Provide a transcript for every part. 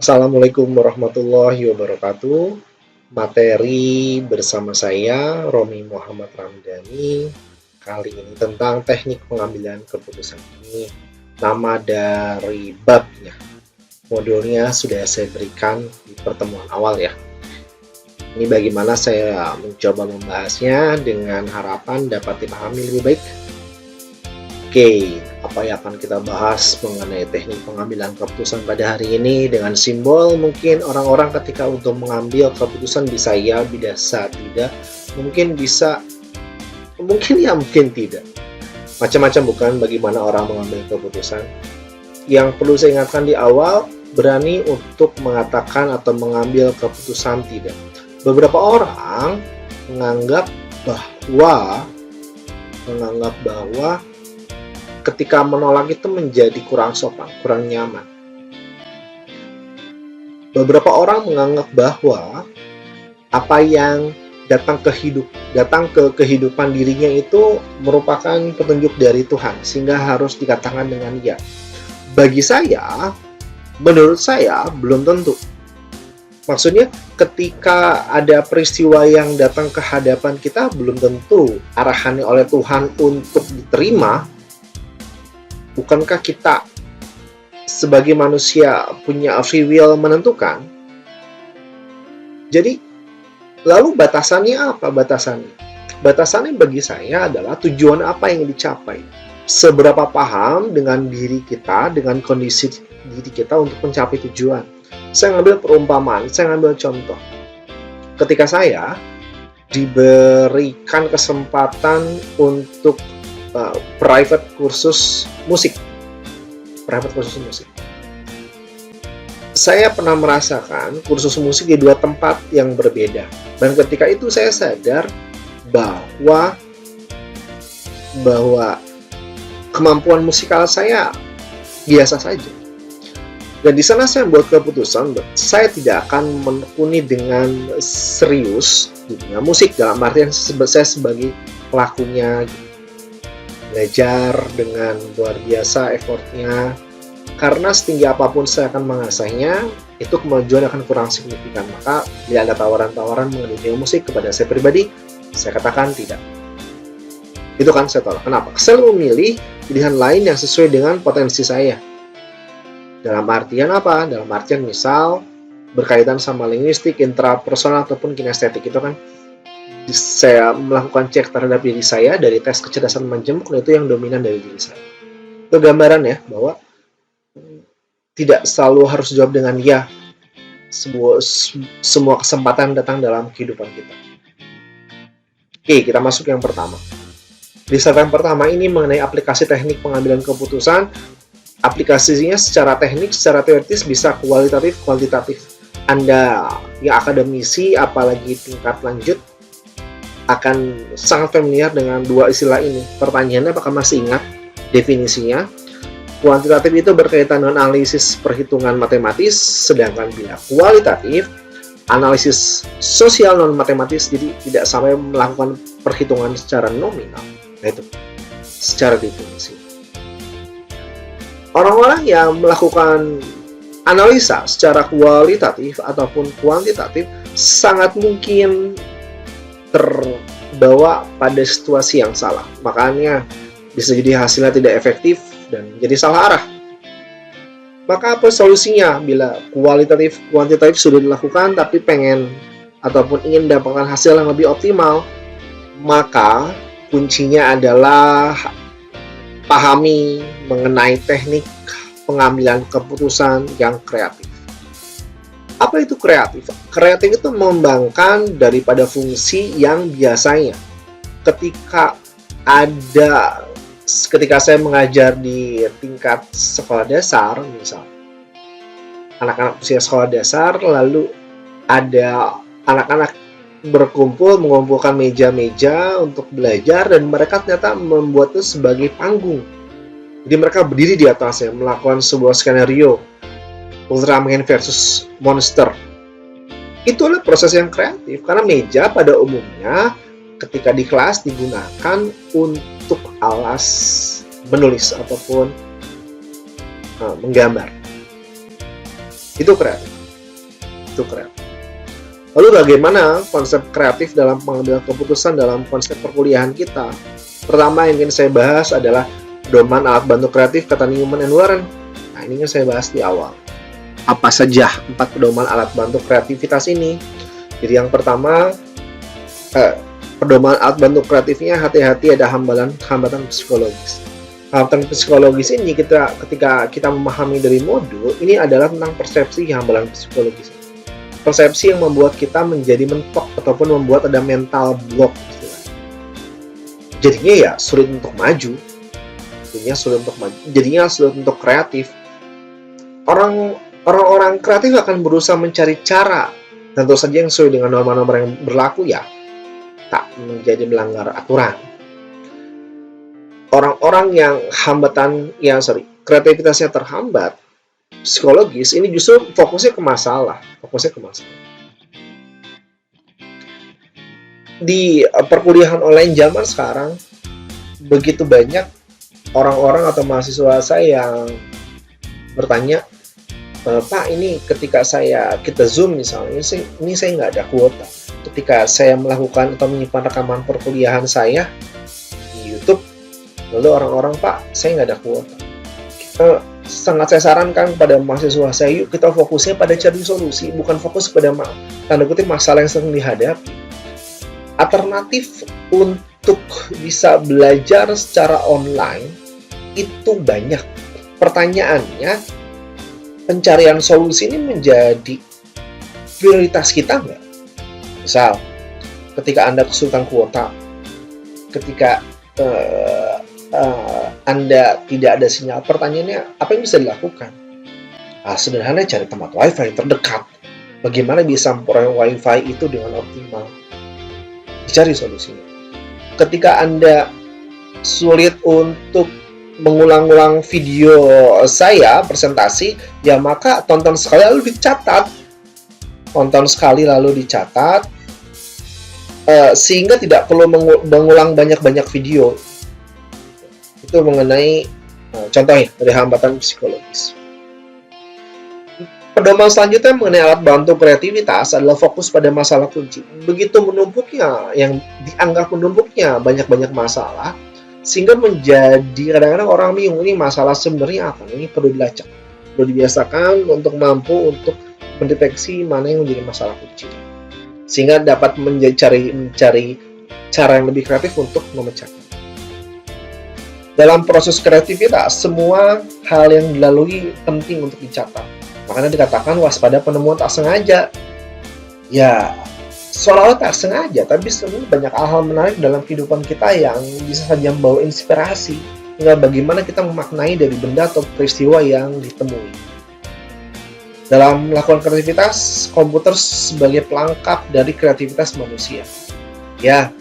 Assalamualaikum warahmatullahi wabarakatuh. Materi bersama saya Romi Muhammad Ramdhani. Kali ini tentang teknik pengambilan keputusan. Ini nama dari babnya. Modulnya sudah saya berikan di pertemuan awal ya. Ini bagaimana saya mencoba membahasnya dengan harapan dapat dipahami lebih baik. Oke, apa yang akan kita bahas mengenai teknik pengambilan keputusan pada hari ini dengan simbol mungkin orang-orang ketika untuk mengambil keputusan bisa ya, bisa tidak, mungkin bisa, mungkin ya, mungkin tidak. Macam-macam bukan bagaimana orang mengambil keputusan. Yang perlu saya ingatkan di awal, berani untuk mengatakan atau mengambil keputusan tidak. Beberapa orang menganggap bahwa ketika menolak itu menjadi kurang sopan, kurang nyaman. Beberapa orang menganggap bahwa apa yang datang ke kehidupan dirinya itu merupakan petunjuk dari Tuhan, sehingga harus dikatakan dengan ya. Bagi saya, menurut saya, belum tentu. Maksudnya, ketika ada peristiwa yang datang ke hadapan kita, belum tentu arahannya oleh Tuhan untuk diterima. Bukankah kita sebagai manusia punya free will menentukan? Jadi, lalu batasannya apa batasannya? Batasannya bagi saya adalah tujuan apa yang dicapai. Seberapa paham dengan diri kita, dengan kondisi diri kita untuk mencapai tujuan. Saya ngambil perumpamaan, saya ngambil contoh. Ketika saya diberikan kesempatan untuk private kursus musik. Saya pernah merasakan kursus musik di dua tempat yang berbeda. Dan ketika itu saya sadar bahwa kemampuan musikal saya biasa saja. Dan di sana saya membuat keputusan, saya tidak akan menekuni dengan serius dunia musik, dalam artian saya sebagai pelakunya, belajar dengan luar biasa effortnya, karena setinggi apapun saya akan mengasahnya, itu kemajuan akan kurang signifikan. Maka bila ada tawaran-tawaran mengenai dunia musik kepada saya pribadi, saya katakan tidak. Itu kan saya tolak. Kenapa? Saya memilih pilihan lain yang sesuai dengan potensi saya. Dalam artian apa? Dalam artian misal berkaitan sama linguistik, intrapersonal ataupun kinestetik, itu kan saya melakukan cek terhadap diri saya dari tes kecerdasan majemuk, itu yang dominan dari diri saya. Itu gambaran ya, bahwa tidak selalu harus jawab dengan ya. Semua kesempatan datang dalam kehidupan kita. Oke, kita masuk yang pertama. Di slide yang pertama ini mengenai aplikasi teknik pengambilan keputusan. Aplikasinya secara teknik, secara teoritis bisa kualitatif, kuantitatif. Anda yang akademisi, apalagi tingkat lanjut, akan sangat familiar dengan dua istilah ini. Pertanyaannya, apakah masih ingat definisinya? Kuantitatif itu berkaitan dengan analisis perhitungan matematis, sedangkan bila kualitatif, analisis sosial non-matematis, jadi tidak sampai melakukan perhitungan secara nominal. Nah itu, secara definisi. Orang-orang yang melakukan analisa secara kualitatif ataupun kuantitatif sangat mungkin terbawa pada situasi yang salah. Makanya bisa jadi hasilnya tidak efektif dan jadi salah arah. Maka apa solusinya bila kualitatif, kuantitatif sudah dilakukan tapi pengen ataupun ingin mendapatkan hasil yang lebih optimal? Maka kuncinya adalah pahami mengenai teknik pengambilan keputusan yang kreatif. Apa itu kreatif? Kreatif itu mengembangkan daripada fungsi yang biasanya. Ketika saya mengajar di tingkat sekolah dasar, misal anak-anak usia sekolah dasar, lalu ada anak-anak mengumpulkan meja-meja untuk belajar, dan mereka ternyata membuat itu sebagai panggung. Jadi mereka berdiri di atasnya, melakukan sebuah skenario Ultraman versus Monster. Itu adalah proses yang kreatif, karena meja pada umumnya ketika di kelas digunakan untuk alas menulis ataupun menggambar. Itu kreatif. Itu kreatif. Lalu bagaimana konsep kreatif dalam pengambilan keputusan dalam konsep perkuliahan kita? Pertama yang ingin saya bahas adalah pedoman alat bantu kreatif kata Newman and Warren. Nah, ini yang saya bahas di awal. Apa saja 4 pedoman alat bantu kreativitas ini? Jadi yang pertama, pedoman alat bantu kreatifnya hati-hati ada hambatan psikologis. Hambatan psikologis ini ketika kita memahami dari modul, ini adalah tentang persepsi hambatan psikologis. Persepsi yang membuat kita menjadi mentok ataupun membuat ada mental block. Jadinya ya sulit untuk maju. Jadinya sulit untuk kreatif. Orang-orang kreatif akan berusaha mencari cara, tentu saja yang sesuai dengan norma-norma yang berlaku ya, tak menjadi melanggar aturan. Orang-orang yang kreativitasnya terhambat psikologis ini justru fokusnya ke masalah. Di perkuliahan online zaman sekarang begitu banyak orang-orang atau mahasiswa saya yang bertanya, Pak, ini ketika kita Zoom misalnya, ini saya nggak ada kuota. Ketika saya melakukan atau menyimpan rekaman perkuliahan saya di YouTube, lalu orang-orang, Pak, saya nggak ada kuota. Sangat saya sarankan kepada mahasiswa saya, yuk kita fokusnya pada cari solusi, bukan fokus pada tanda kutip masalah yang sedang dihadapi. Alternatif untuk bisa belajar secara online itu banyak. Pertanyaannya, pencarian solusi ini menjadi prioritas kita nggak? Misal, ketika Anda kesulitan kuota, ketika Anda tidak ada sinyal, pertanyaannya apa yang bisa dilakukan? Sederhana, cari tempat wifi terdekat. Bagaimana bisa memperoleh wifi itu dengan optimal? Dicari solusinya. Ketika Anda sulit untuk mengulang-ulang video saya presentasi, ya maka tonton sekali lalu dicatat, sehingga tidak perlu mengulang banyak-banyak video. Itu mengenai contohnya dari hambatan psikologis. Pedoman selanjutnya mengenai alat bantu kreativitas adalah fokus pada masalah kunci. Begitu menumpuknya, yang dianggap menumpuknya banyak-banyak masalah, sehingga menjadi kadang-kadang orang bingung, ini masalah sebenarnya apa? Ini perlu dilacak, perlu dibiasakan untuk mampu untuk mendeteksi mana yang menjadi masalah kunci, sehingga dapat mencari cara yang lebih kreatif untuk memecahkan. Dalam proses kreativitas, semua hal yang dilalui penting untuk dicatat. Makanya dikatakan waspada penemuan tak sengaja. Ya, seolah-olah tak sengaja, tapi sebenarnya banyak hal menarik dalam kehidupan kita yang bisa saja membawa inspirasi. Tinggal bagaimana kita memaknai dari benda atau peristiwa yang ditemui. Dalam melakukan kreativitas, komputer sebagai pelengkap dari kreativitas manusia. Ya,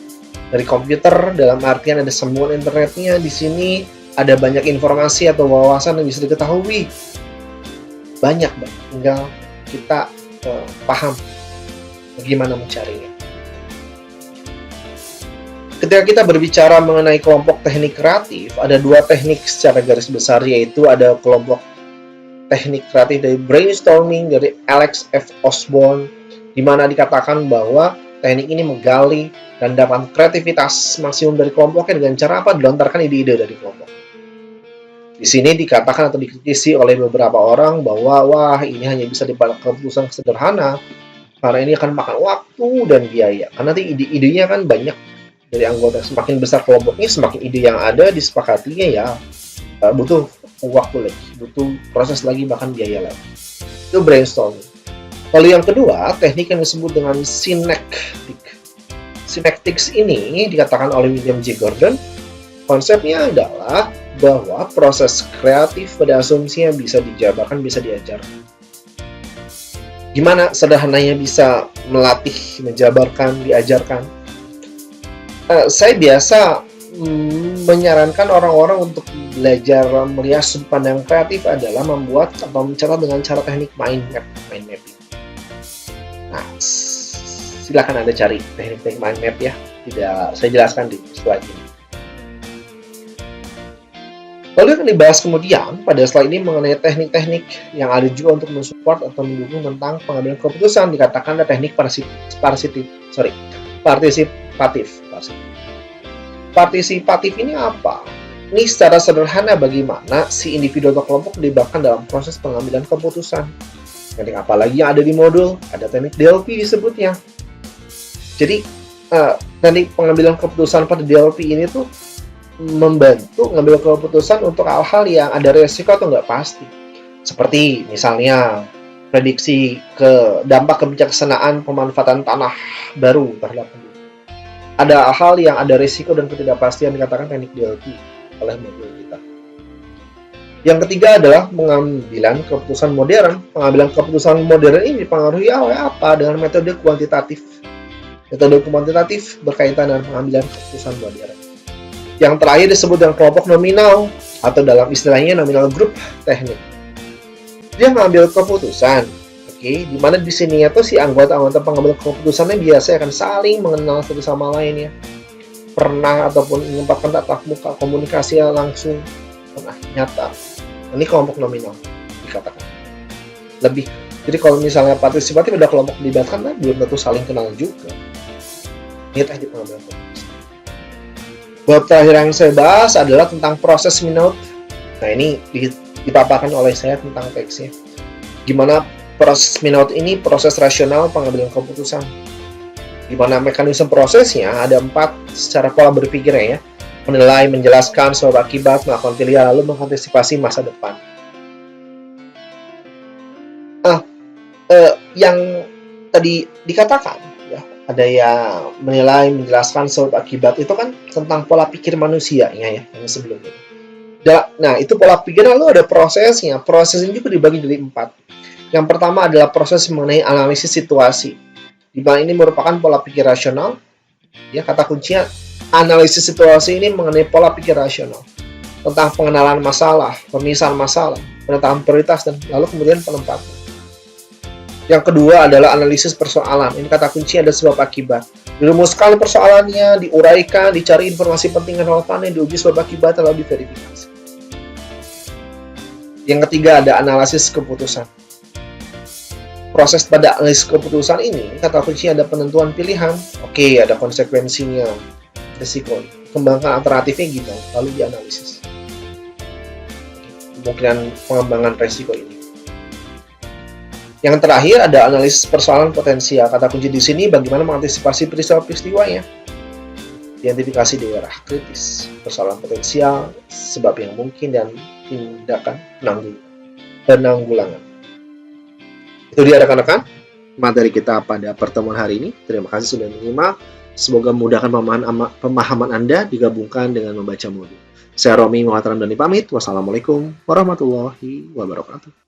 dari komputer dalam artian ada sambungan internetnya. Di sini ada banyak informasi atau wawasan yang bisa diketahui. Banyak, tinggal kita paham bagaimana mencarinya. Ketika kita berbicara mengenai kelompok teknik kreatif, ada 2 teknik secara garis besar, yaitu ada kelompok teknik kreatif dari brainstorming dari Alex F. Osborne, di mana dikatakan bahwa teknik ini menggali dan dapat kreativitas maksimum dari kelompoknya dengan cara apa? Dilontarkan ide-ide dari kelompok. Di sini dikatakan atau dikritisi oleh beberapa orang bahwa ini hanya bisa dibuat keputusan sederhana karena ini akan makan waktu dan biaya. Karena nanti ide-idenya kan banyak dari anggota. Semakin besar kelompoknya, semakin ide yang ada disepakatinya ya butuh waktu lagi, butuh proses lagi, bahkan biaya lagi. Itu brainstorming. Lalu yang kedua, teknik yang disebut dengan synectic. Synectics ini dikatakan oleh William J. Gordon. Konsepnya adalah bahwa proses kreatif pada asumsinya bisa dijabarkan, bisa diajarkan. Gimana sederhananya bisa melatih, menjabarkan, diajarkan? Saya biasa menyarankan orang-orang untuk belajar melihat sudut pandang kreatif adalah membuat atau mencatat dengan cara teknik mind mapping. Nah, silakan Anda cari teknik mind map ya. Tidak saya jelaskan di slide ini. Lalu akan dibahas kemudian pada slide ini mengenai teknik-teknik yang ada juga untuk mensupport atau mendukung tentang pengambilan keputusan. Dikatakan ada teknik partisipatif. Partisipatif ini apa? Ini secara sederhana bagaimana si individu atau kelompok dilibatkan dalam proses pengambilan keputusan. Teknik apa lagi yang ada di modul? Ada teknik DLP disebutnya. Jadi teknik pengambilan keputusan pada DLP ini tuh membantu mengambil keputusan untuk hal-hal yang ada resiko atau nggak pasti. Seperti misalnya prediksi ke dampak kebijaksanaan pemanfaatan tanah baru terhadap penduduk. Ada hal yang ada resiko dan ketidakpastian dikatakan teknik DLP oleh modul kita. Yang ketiga adalah pengambilan keputusan modern. Pengambilan keputusan modern ini dipengaruhi oleh apa? Dengan metode kuantitatif. Metode kuantitatif berkaitan dengan pengambilan keputusan modern. Yang terakhir disebut dengan kelompok nominal atau dalam istilahnya nominal group teknik. Dia mengambil keputusan, di mana di sini itu si anggota-anggota pengambil keputusannya biasanya akan saling mengenal satu sama lain ya. Pernah ataupun menyempatkan tatap muka komunikasi langsung pernah nyata. Ini kelompok nominal dikatakan. Lebih. Jadi kalau misalnya partisipatif ada kelompok dilibatkan, belum tentu saling kenal juga. Ini teknik pengambilan keputusan. Bab terakhir yang saya bahas adalah tentang proses minute. Nah, ini dipaparkan oleh saya tentang teksnya. Gimana proses minute ini proses rasional pengambilan keputusan. Gimana mekanisme prosesnya? Ada 4 secara pola berpikirnya ya. Menilai, menjelaskan sebab akibat, melakukan pilihan, lalu mengantisipasi masa depan. Yang tadi dikatakan ada yang menilai, menjelaskan sebab akibat, itu kan tentang pola pikir manusia ya yang sebelumnya. Nah, itu pola pikir, lalu ada prosesnya. Proses ini juga dibagi jadi 4. Yang pertama adalah proses mengenai analisis situasi. Di mana ini merupakan pola pikir rasional. Ya, kata kuncinya analisis situasi ini mengenai pola pikir rasional. Tentang pengenalan masalah, pemisahan masalah, penetapan prioritas, dan lalu kemudian penempatan. Yang kedua adalah analisis persoalan. Ini kata kunci ada sebab akibat. Dirumuskan persoalannya, diuraikan, dicari informasi penting dan relevannya, diuji sebab akibat, lalu diverifikasi. Yang ketiga ada analisis keputusan. Proses pada analisis keputusan ini, kata kunci ada penentuan pilihan. Oke, ada konsekuensinya, risiko. Kembangkan alternatifnya gimana, lalu dianalisis. Kemungkinan pengembangan risiko ini. Yang terakhir ada analisis persoalan potensial. Kata kunci di sini bagaimana mengantisipasi peristiwa-peristiwanya. Identifikasi daerah kritis, persoalan potensial, sebab yang mungkin, dan tindakan penanggulangan. Itu dia rekan-rekan materi kita pada pertemuan hari ini. Terima kasih sudah menyimak. Semoga memudahkan pemahaman Anda digabungkan dengan membaca modul. Saya Romi Muhammad Ramdhani pamit. Wassalamualaikum warahmatullahi wabarakatuh.